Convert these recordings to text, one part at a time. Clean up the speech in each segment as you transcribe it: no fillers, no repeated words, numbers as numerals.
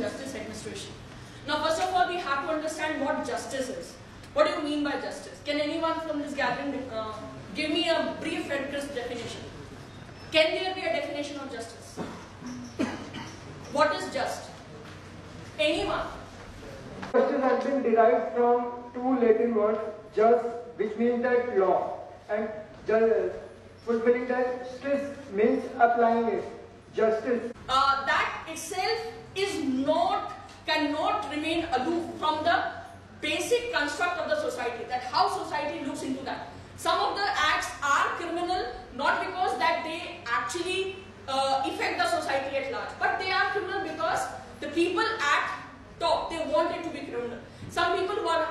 justice administration. Now, first of all, we have to understand what justice is. What do you mean by justice? Can anyone from this gathering give me a brief and crisp definition? Can there be a definition of justice? What is just? Anyone? Justice has been derived from two Latin words, jus, which means that law, and fulfilling that, justice means applying it. Justice. That itself cannot remain aloof from the basic construct of the society, that how society looks into that. Some of the acts are criminal not because that they actually affect the society at large, but they are criminal because the people at top, they want it to be criminal. Some people who are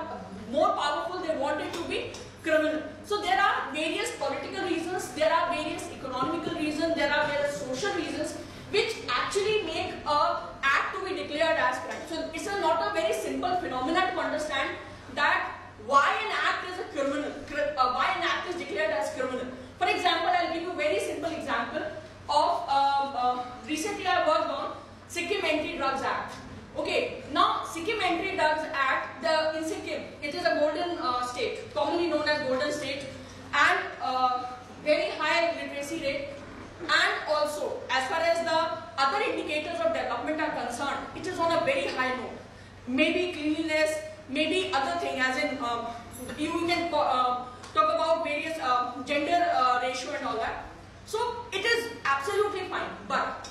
more powerful, they want it to be criminal. So there are various political reasons, there are various economical reasons, there are various social reasons which actually make an act to be declared as crime. So it's not a very simple phenomenon to understand that why an act is a criminal, why an act is declared as criminal. For example, I'll give you a very simple example of recently I worked on 𝐃𝐫 Anti-Drugs Act. Okay, now 𝐃𝐫 Anti-Drugs Act, in Sikkim, it is a golden state, commonly known as golden state, and very high literacy rate, and also as far as the other indicators of development are concerned, it is on a very high note. Maybe cleanliness, maybe other thing, as in you can talk about various gender ratio and all that. So it is absolutely fine, but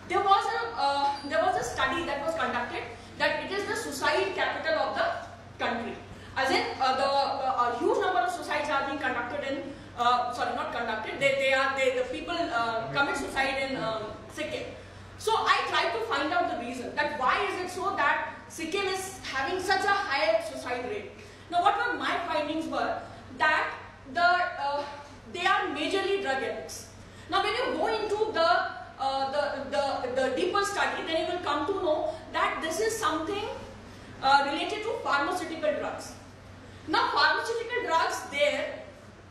there was a study that was conducted that it is the suicide capital of the country. As in a huge number of suicides are being conducted in, the people commit suicide in Sikkim. So I tried to find out the reason, that why is it so that Sikkim is having such a high suicide rate. Now what were my findings were that they are majorly drug addicts. Now when you go into the deeper study, then you will come to know that this is something related to pharmaceutical drugs. Now pharmaceutical drugs there,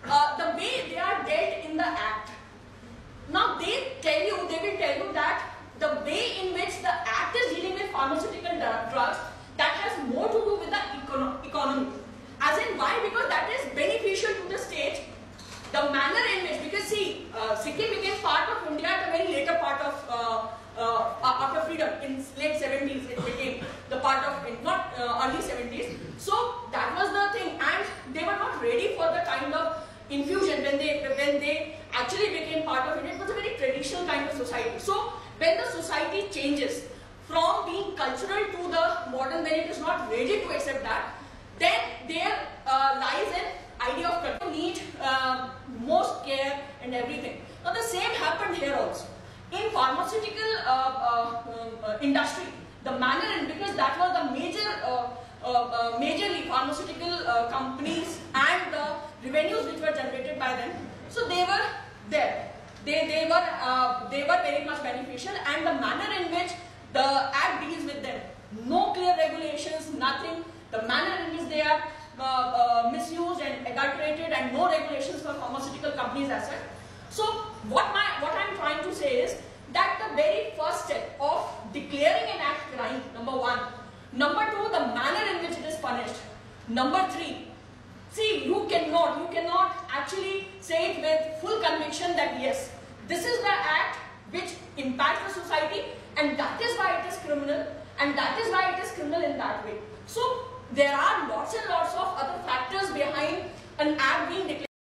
the way they are dealt in the act. Now they will tell you that the way in which the act is dealing with pharmaceutical drugs, that has more to do with the economy. As in why? Because that is beneficial to the state. The manner in which, because see, Sikkim became part of India at a very later part of after freedom, in late 70s it became the part of, not early 70s. So that was the thing, and they were not ready for the kind of infusion when they actually became part of it. It was a very traditional kind of society. So when the society changes from being cultural to the modern, when it is not ready to accept that, then there lies an idea of control, need most care and everything. Now the same happened here also. In pharmaceutical industry, the manner in, because that was the majorly pharmaceutical companies and the revenues which were generated by them, so they were there. They were very much beneficial, and the manner in which the act deals with them, no clear regulations, nothing. The manner in which they are misused and adulterated, and no regulations for pharmaceutical companies as such. So what I'm trying to say is that the very first step of declaring an act crime, number one. Number two, the manner in which it is punished. Number three, see, you cannot actually say it with full conviction that yes, this is the act which impacts the society, and that is why it is criminal, and that is why it is criminal in that way. So there are lots and lots of